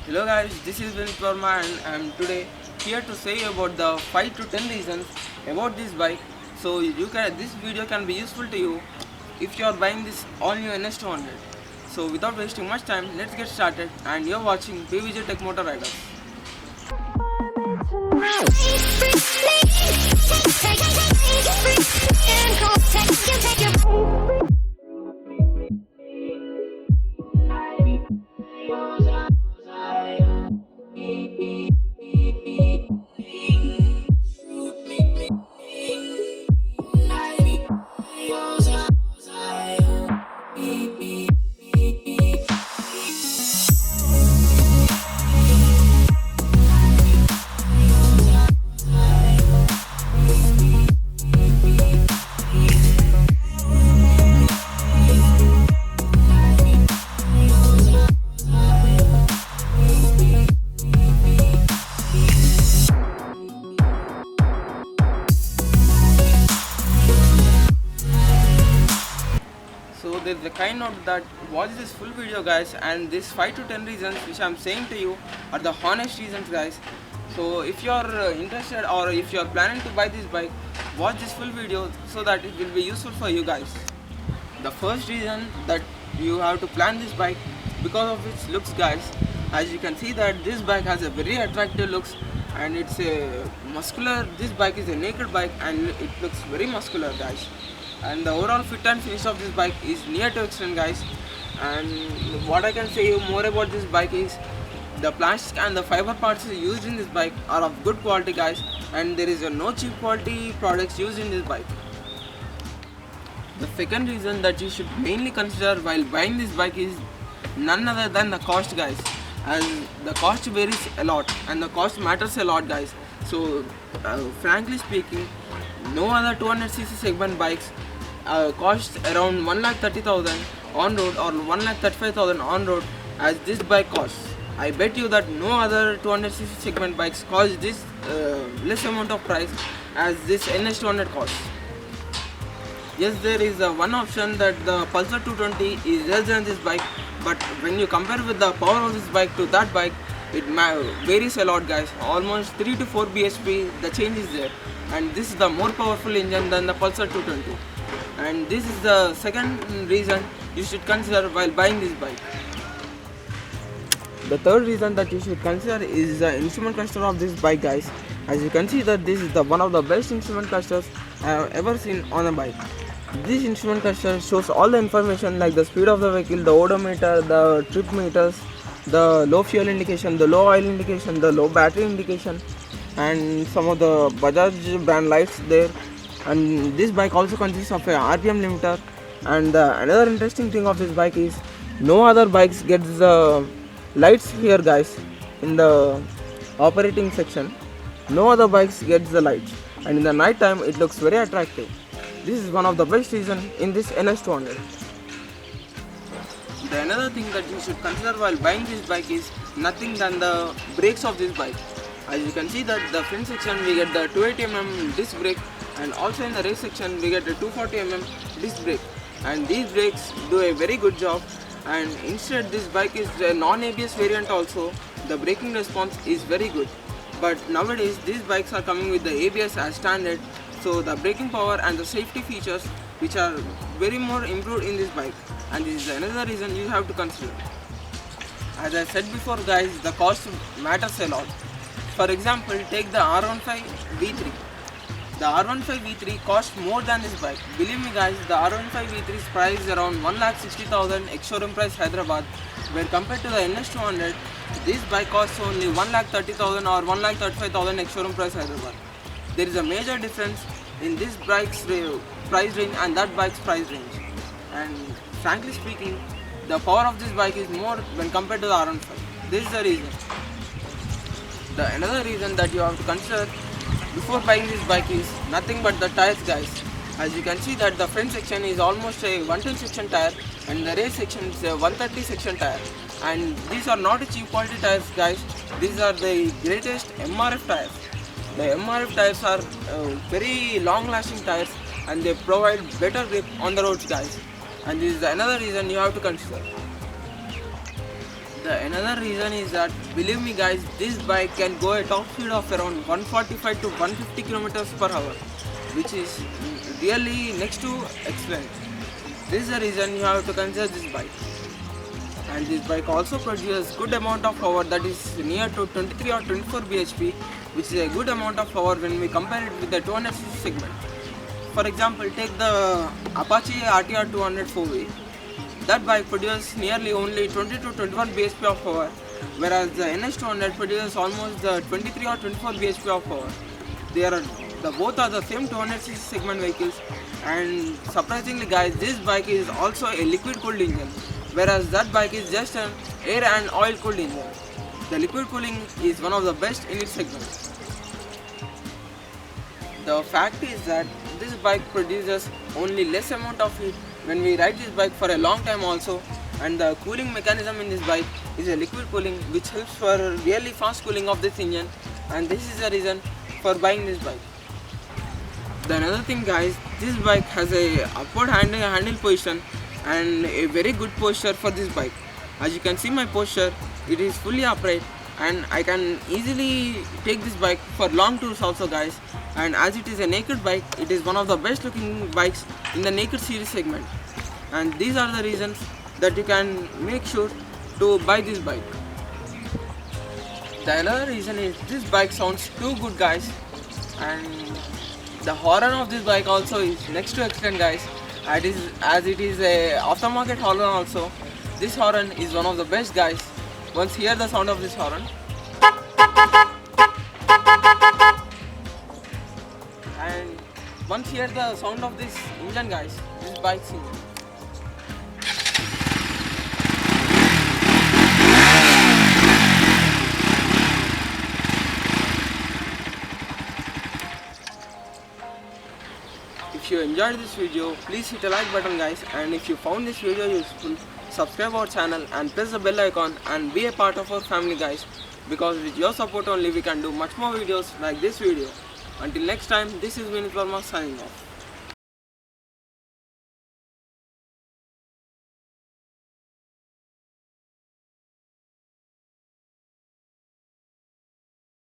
Hello guys, this is Vinit Verma and I am today here to say about the 5 to 10 reasons about this bike. So this video can be useful to you if you are buying this all new NS200. So without wasting much time, let's get started and you are watching PVJ Tech Motor Riders. So there's a kind note that watch this full video guys, and this 5 to 10 reasons which I'm saying to you are the honest reasons guys. So if you're interested or if you're planning to buy this bike, watch this full video so that it will be useful for you guys. The first reason that you have to plan this bike because of its looks guys. As you can see that this bike has a very attractive looks and it's a muscular. This bike is a naked bike and it looks very muscular guys. And the overall fit and finish of this bike is near to excellent guys. And what I can say you more about this bike is the plastic and the fiber parts used in this bike are of good quality guys, and there is no cheap quality products used in this bike. The second reason that you should mainly consider while buying this bike is none other than the cost guys, as the cost varies a lot and the cost matters a lot guys. So frankly speaking, no other 200cc segment bikes cost around 1,30,000 on road or 1,35,000 on road as this bike costs. I bet you that no other 200cc segment bikes cost this less amount of price as this NS200 costs. Yes, there is one option that the Pulsar 220 is less than this bike, but when you compare with the power of this bike to that bike, it varies a lot guys. Almost 3 to 4 bhp the change is there, and this is the more powerful engine than the Pulsar 220. And this is the second reason you should consider while buying this bike. The third reason that you should consider is the instrument cluster of this bike guys. As you can see that this is one of the best instrument clusters I have ever seen on a bike. This instrument cluster shows all the information like the speed of the vehicle, the odometer, the trip meters, the low fuel indication, the low oil indication, the low battery indication, and some of the Bajaj brand lights there. And this bike also consists of a RPM limiter. And another interesting thing of this bike is no other bikes gets the lights here guys in the operating section. No other bikes gets the lights, and in the night time it looks very attractive. This is one of the best reasons in this NS200. The another thing that you should consider while buying this bike is nothing than the brakes of this bike. As you can see that the front section we get the 280mm disc brake, and also in the race section we get a 240mm disc brake, and these brakes do a very good job. And instead this bike is a non-ABS variant also. The braking response is very good, but nowadays these bikes are coming with the ABS as standard, so the braking power and the safety features which are very more improved in this bike, and this is another reason you have to consider. As I said before guys, the cost matters a lot. For example, take the R15 V3. The R15 V3 costs more than this bike. Believe me guys, the R15 V3's price is around 1,60,000 ex-showroom price Hyderabad, where compared to the NS200, this bike costs only 1,30,000 or 1,35,000 ex-showroom price Hyderabad. There is a major difference in this bike's price range and that bike's price range. And frankly speaking, the power of this bike is more when compared to the R15. This is the reason. The another reason that you have to consider before buying this bike is nothing but the tires guys. As you can see that the front section is almost a 110 section tire and the rear section is a 130 section tire. And these are not cheap quality tires guys. These are the greatest MRF tires. The MRF tires are very long lasting tires and they provide better grip on the roads guys. And this is another reason you have to consider. The another reason is that, believe me guys, this bike can go at top speed of around 145 to 150 kilometers per hour, which is really next to excellent. This is the reason you have to consider this bike. And this bike also produces good amount of power, that is near to 23 or 24 bhp, which is a good amount of power when we compare it with the 200cc segment. For example, take the Apache RTR 200 4V. That bike produces nearly only 20 to 21 bhp of power, whereas the NS200 produces almost the 23 or 24 bhp of power. Both are the same 200cc segment vehicles, and surprisingly guys, this bike is also a liquid cooled engine, whereas that bike is just an air and oil cooled engine. The liquid cooling is one of the best in its segment. The fact is that this bike produces only less amount of heat when we ride this bike for a long time also, and the cooling mechanism in this bike is a liquid cooling, which helps for really fast cooling of this engine, and this is the reason for buying this bike. The another thing guys, this bike has a upward handle position and a very good posture for this bike. As you can see my posture, it is fully upright, and I can easily take this bike for long tours also guys. And as it is a naked bike, it is one of the best looking bikes in the naked series segment. And these are the reasons that you can make sure to buy this bike. The another reason is this bike sounds too good guys, and the horn of this bike also is next to excellent guys. As it is a aftermarket horn also, this horn is one of the best guys. Once hear the sound of this horn, and once hear the sound of this engine guys, this bike's engine. If you enjoyed this video, please hit a like button guys, and if you found this video useful, subscribe our channel and press the bell icon and be a part of our family guys, because with your support only we can do much more videos like this video. Until next time, this is Vinit Verma signing off.